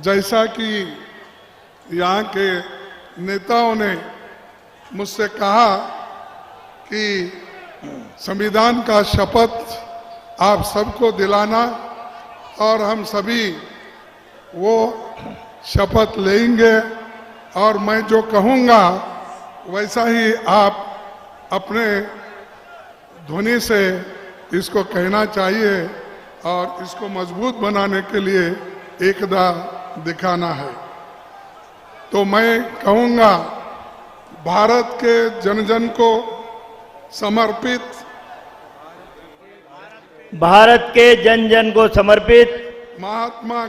जैसा कि यहाँ के नेताओं ने मुझसे कहा कि संविधान का शपथ आप सबको दिलाना और हम सभी वो शपथ लेंगे और मैं जो कहूँगा वैसा ही आप अपने ध्वनि से इसको कहना चाहिए और इसको मजबूत बनाने के लिए एकता दिखाना है। तो मैं कहूँगा भारत के जन जन को समर्पित, भारत के जन जन को समर्पित महात्मा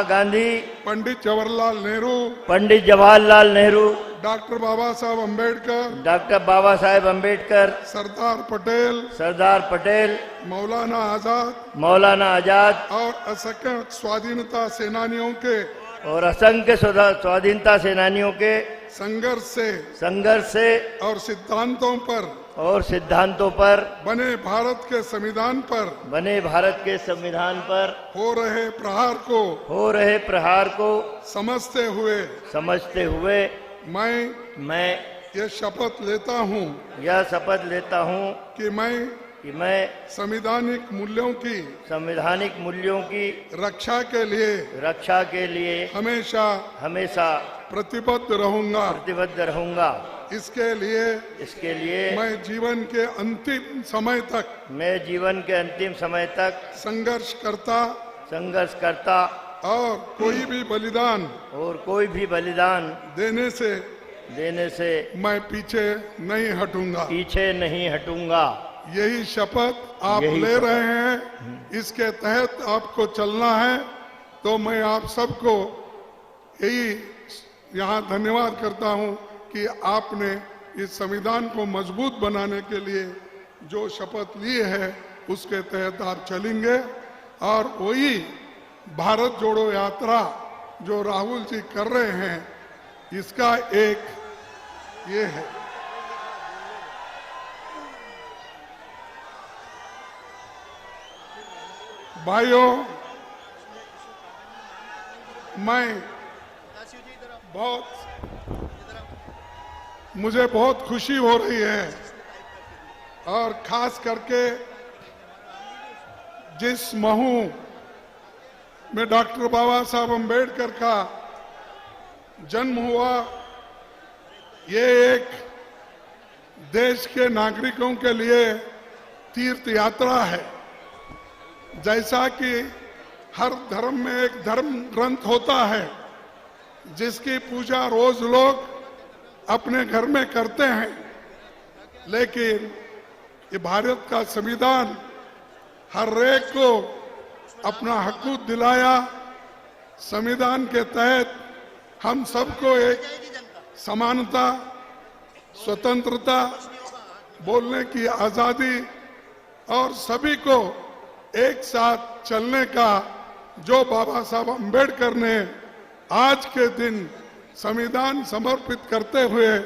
गांधी, पंडित जवाहरलाल नेहरू, डॉक्टर बाबा साहब अम्बेडकर, सरदार पटेल, मौलाना आजाद और असंख्य स्वाधीनता सेनानियों के संघर्ष से और सिद्धांतों पर बने भारत के संविधान पर हो रहे प्रहार को समझते हुए मैं यह शपथ लेता हूँ कि मैं संवैधानिक मूल्यों की रक्षा के लिए हमेशा प्रतिबद्ध रहूंगा। इसके लिए मैं जीवन के अंतिम समय तक संघर्ष करता और कोई भी बलिदान देने से मैं पीछे नहीं हटूंगा। यही शपथ आप ले रहे हैं, इसके तहत आपको चलना है। तो मैं आप सबको यही यहाँ धन्यवाद करता हूँ कि आपने इस संविधान को मजबूत बनाने के लिए जो शपथ ली है उसके तहत आप चलेंगे और वही भारत जोड़ो यात्रा जो राहुल जी कर रहे हैं इसका एक ये है। भाइयों, मुझे बहुत खुशी हो रही है और खास करके जिस महू में डॉक्टर बाबा साहब अम्बेडकर का जन्म हुआ, ये एक देश के नागरिकों के लिए तीर्थ यात्रा है। जैसा कि हर धर्म में एक धर्म ग्रंथ होता है जिसकी पूजा रोज लोग अपने घर में करते हैं, लेकिन ये भारत का संविधान हर एक को अपना हकूक दिलाया। संविधान के तहत हम सबको एक समानता, स्वतंत्रता, बोलने की आजादी और सभी को एक साथ चलने का जो बाबा साहब अम्बेडकर ने आज के दिन संविधान समर्पित करते हुए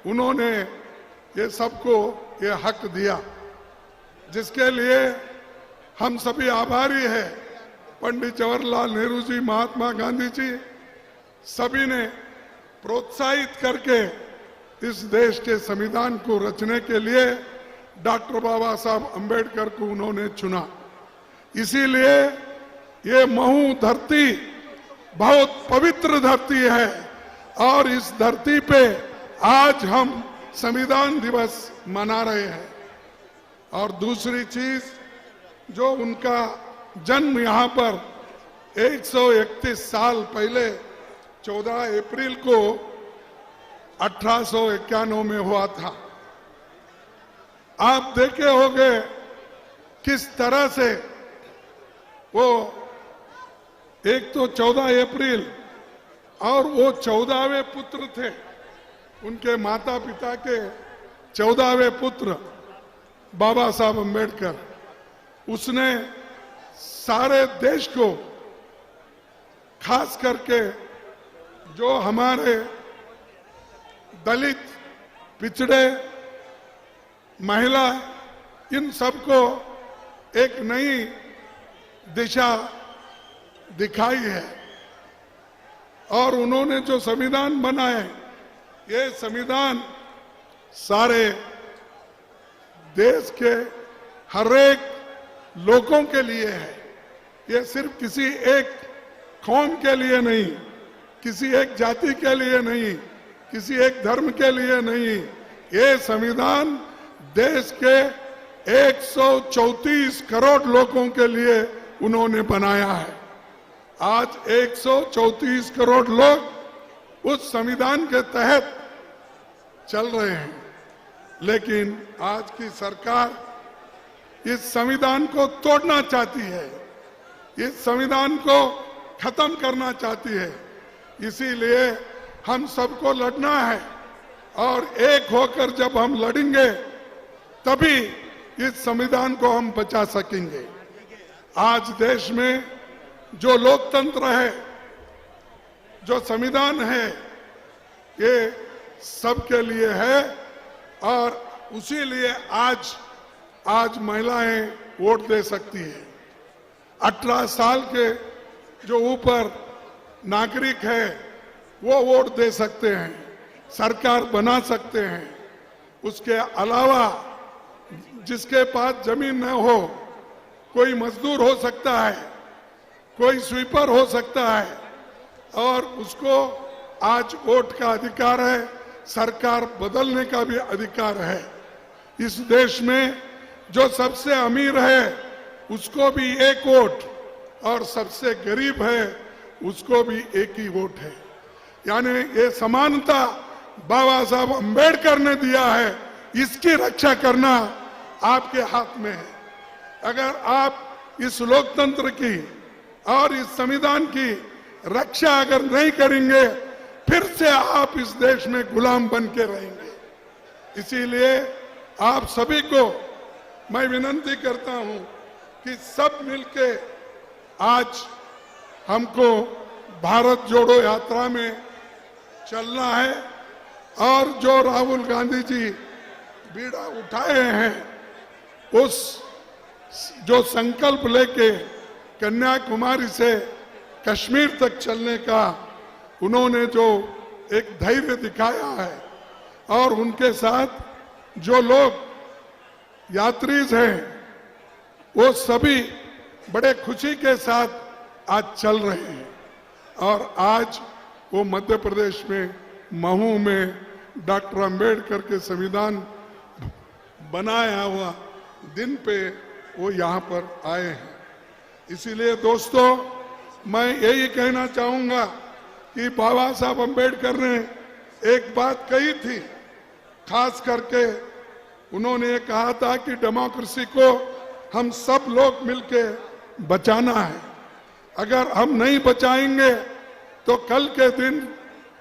उन्होंने ये सबको ये हक दिया, जिसके लिए हम सभी आभारी हैं। पंडित जवाहरलाल नेहरू जी, महात्मा गांधी जी सभी ने प्रोत्साहित करके इस देश के संविधान को रचने के लिए डॉक्टर बाबा साहब अम्बेडकर को उन्होंने चुना। इसीलिए ये महू धरती बहुत पवित्र धरती है और इस धरती पे आज हम संविधान दिवस मना रहे हैं। और दूसरी चीज, जो उनका जन्म यहाँ पर 131 साल पहले 14 अप्रैल को 1891 में हुआ था। आप देखे होंगे किस तरह से वो एक तो 14 अप्रैल और वो 14वें पुत्र थे, उनके माता पिता के 14वें पुत्र बाबा साहब अम्बेडकर। उसने सारे देश को, खास करके जो हमारे दलित, पिछड़े, महिला, इन सबको एक नई दिशा दिखाई है। और उन्होंने जो संविधान बनाए, ये संविधान सारे देश के हर एक लोगों के लिए है। ये सिर्फ किसी एक कौम के लिए नहीं, किसी एक जाति के लिए नहीं, किसी एक धर्म के लिए नहीं। ये संविधान देश के 134 करोड़ लोगों के लिए उन्होंने बनाया है। आज 134 करोड़ लोग उस संविधान के तहत चल रहे हैं, लेकिन आज की सरकार इस संविधान को तोड़ना चाहती है, इस संविधान को खत्म करना चाहती है। इसीलिए हम सबको लड़ना है, और एक होकर जब हम लड़ेंगे तभी इस संविधान को हम बचा सकेंगे। आज देश में जो लोकतंत्र है, जो संविधान है, ये सबके लिए है, और उसी लिए आज महिलाएं वोट दे सकती है। 18 साल के जो ऊपर नागरिक है वो वोट दे सकते हैं, सरकार बना सकते हैं। उसके अलावा जिसके पास जमीन न हो, कोई मजदूर हो सकता है, कोई स्वीपर हो सकता है, और उसको आज वोट का अधिकार है, सरकार बदलने का भी अधिकार है। इस देश में जो सबसे अमीर है उसको भी एक वोट, और सबसे गरीब है उसको भी एक ही वोट है। यानी ये समानता बाबा साहब अंबेडकर ने दिया है, इसकी रक्षा करना आपके हाथ में है। अगर आप इस लोकतंत्र की और इस संविधान की रक्षा अगर नहीं करेंगे, फिर से आप इस देश में गुलाम बन के रहेंगे। इसीलिए आप सभी को मैं विनती करता हूं कि सब मिलके आज हमको भारत जोड़ो यात्रा में चलना है, और जो राहुल गांधी जी बीड़ा उठाए हैं, उस जो संकल्प लेके कन्याकुमारी से कश्मीर तक चलने का उन्होंने जो एक धैर्य दिखाया है, और उनके साथ जो लोग यात्रीज हैं वो सभी बड़े खुशी के साथ आज चल रहे हैं। और आज वो मध्य प्रदेश में महू में डॉक्टर अंबेडकर के संविधान बनाया हुआ दिन पे वो यहाँ पर आए हैं। इसीलिए दोस्तों, मैं यही कहना चाहूंगा कि बाबा साहब अंबेडकर ने एक बात कही थी, खास करके उन्होंने ये कहा था कि डेमोक्रेसी को हम सब लोग मिलके बचाना है। अगर हम नहीं बचाएंगे तो कल के दिन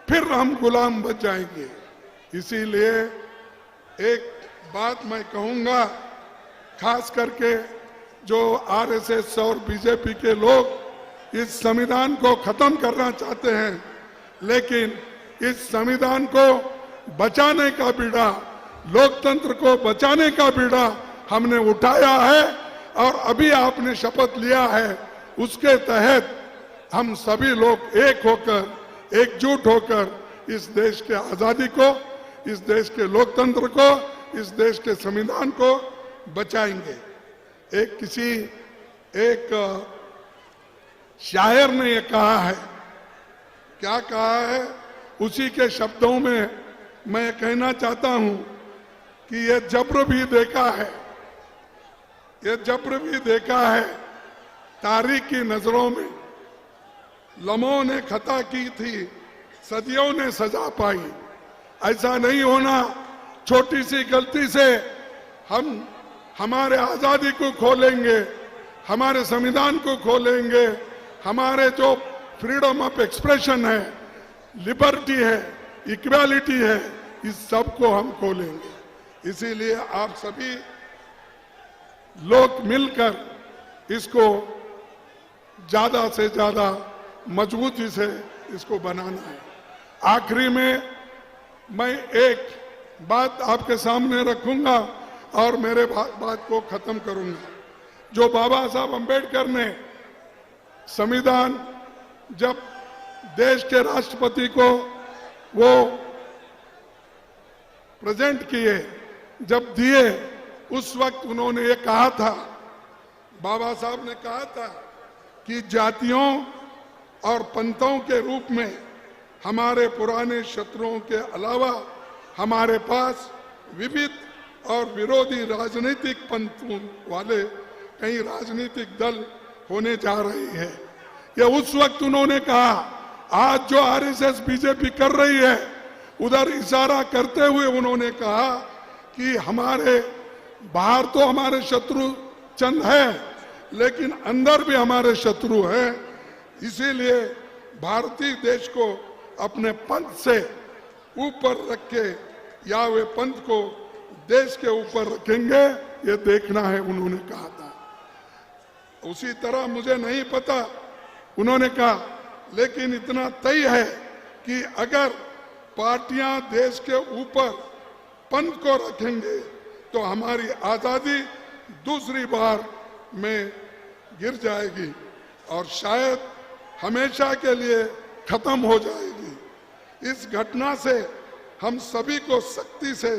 फिर हम गुलाम बच जाएंगे। इसीलिए एक बात मैं कहूंगा, खास करके जो आरएसएस और बीजेपी के लोग इस संविधान को खत्म करना चाहते हैं, लेकिन इस संविधान को बचाने का बीड़ा, लोकतंत्र को बचाने का बीड़ा हमने उठाया है, और अभी आपने शपथ लिया है, उसके तहत हम सभी लोग एक होकर, एकजुट होकर इस देश के आजादी को, इस देश के लोकतंत्र को, इस देश के संविधान को बचाएंगे। एक शायर ने ये कहा है, क्या कहा है, उसी के शब्दों में मैं कहना चाहता हूं कि ये जब्र भी देखा है, ये जब्र भी देखा है, तारीख की नजरों में लम्हों ने खता की थी, सदियों ने सजा पाई। ऐसा नहीं होना, छोटी सी गलती से हम हमारे आजादी को खोलेंगे, हमारे संविधान को खोलेंगे, हमारे जो फ्रीडम ऑफ एक्सप्रेशन है, लिबर्टी है, इक्वालिटी है, इस सब को हम खोलेंगे। इसीलिए आप सभी लोग मिलकर इसको ज्यादा से ज्यादा मजबूती से इसको बनाना है। आखिरी में मैं एक बात आपके सामने रखूंगा और मेरे बात को खत्म करूंगा। जो बाबा साहब अंबेडकर ने संविधान जब देश के राष्ट्रपति को वो प्रेजेंट किए, जब दिए, उस वक्त उन्होंने ये कहा था, बाबा साहब ने कहा था कि जातियों और पंथों के रूप में हमारे पुराने शत्रुओं के अलावा हमारे पास विविध और विरोधी राजनीतिक पंथों वाले कई राजनीतिक दल होने जा रहे हैं। ये उस वक्त उन्होंने कहा। आज जो आरएसएस बीजेपी कर रही है, उधर इशारा करते हुए उन्होंने कहा कि हमारे बाहर तो हमारे शत्रु चंद है, लेकिन अंदर भी हमारे शत्रु हैं। इसीलिए भारतीय देश को अपने पंथ से ऊपर रख के या वे पंथ को देश के ऊपर रखेंगे, ये देखना है, उन्होंने कहा था। उसी तरह मुझे नहीं पता, उन्होंने कहा, लेकिन इतना तय है कि अगर पार्टियां देश के ऊपर पंथ को रखेंगे तो हमारी आजादी दूसरी बार में गिर जाएगी और शायद हमेशा के लिए खत्म हो जाएगी। इस घटना से हम सभी को सख्ती से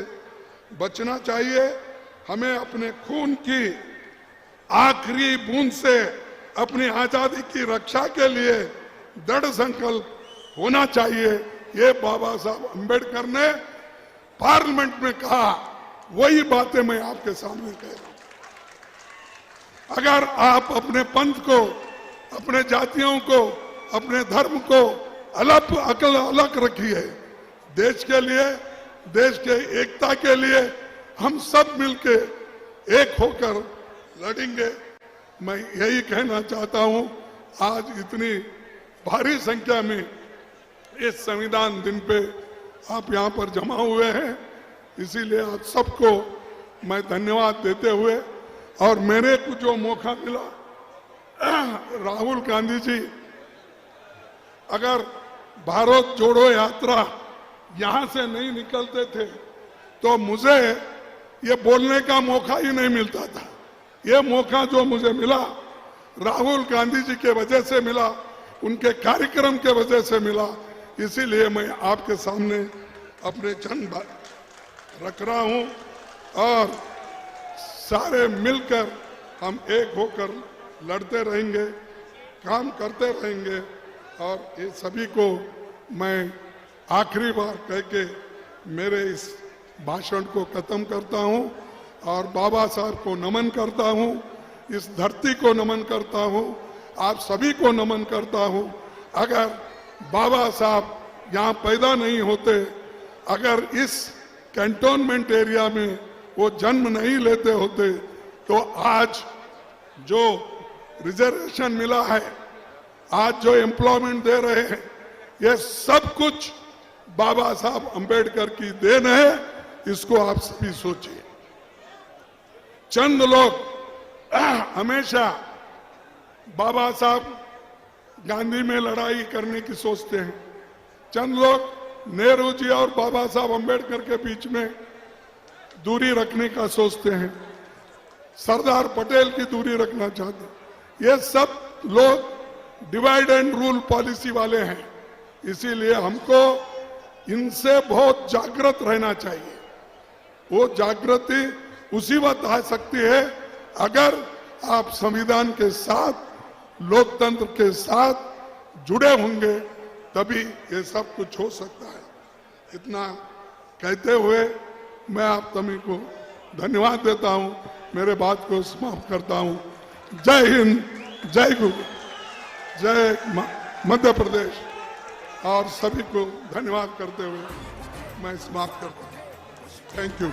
बचना चाहिए। हमें अपने खून की आखिरी बूंद से अपनी आजादी की रक्षा के लिए दृढ़ संकल्प होना चाहिए। ये बाबा साहब अंबेडकर ने पार्लियामेंट में कहा, वही बातें मैं आपके सामने कह रहा हूं। अगर आप अपने पंथ को, अपने जातियों को, अपने धर्म को अलग रखिए, देश के लिए, देश के एकता के लिए हम सब मिलके एक होकर लड़ेंगे। मैं यही कहना चाहता हूं। आज इतनी भारी संख्या में इस संविधान दिन पे आप यहाँ पर जमा हुए हैं, इसीलिए आप सबको मैं धन्यवाद देते हुए, और मेरे को जो मौका मिला, राहुल गांधी जी अगर भारत जोड़ो यात्रा यहां से नहीं निकलते थे तो मुझे ये बोलने का मौका ही नहीं मिलता था। ये मौका जो मुझे मिला राहुल गांधी जी के वजह से मिला, उनके कार्यक्रम के वजह से मिला। इसीलिए मैं आपके सामने अपने जन रख रहा हूं और सारे मिलकर हम एक होकर लड़ते रहेंगे, काम करते रहेंगे। और ये सभी को मैं आखिरी बार कह के मेरे इस भाषण को खत्म करता हूं और बाबा साहब को नमन करता हूं, इस धरती को नमन करता हूं, आप सभी को नमन करता हूं। अगर बाबा साहब यहाँ पैदा नहीं होते, अगर इस कैंटोनमेंट एरिया में वो जन्म नहीं लेते होते, तो आज जो रिजर्वेशन मिला है, आज जो एम्प्लॉयमेंट दे रहे हैं, ये सब कुछ बाबा साहब अंबेडकर की देन है। इसको आप सभी सोचिए। चंद लोग हमेशा बाबा साहब गांधी में लड़ाई करने की सोचते हैं, चंद लोग नेहरू जी और बाबा साहब अंबेडकर के बीच में दूरी रखने का सोचते हैं, सरदार पटेल की दूरी रखना चाहते हैं। ये सब लोग डिवाइड एंड रूल पॉलिसी वाले हैं। इसीलिए हमको इनसे बहुत जागृत रहना चाहिए। वो जागृति उसी वक्त आ सकती है अगर आप संविधान के साथ, लोकतंत्र के साथ जुड़े होंगे, तभी ये सब कुछ हो सकता है। इतना कहते हुए मैं आप सभी को धन्यवाद देता हूं, मेरे बात को समाप्त करता हूं। जय हिंद, जय गुरु, जय मध्य प्रदेश, और सभी को धन्यवाद करते हुए मैं समाप्त करता हूं। Thank you.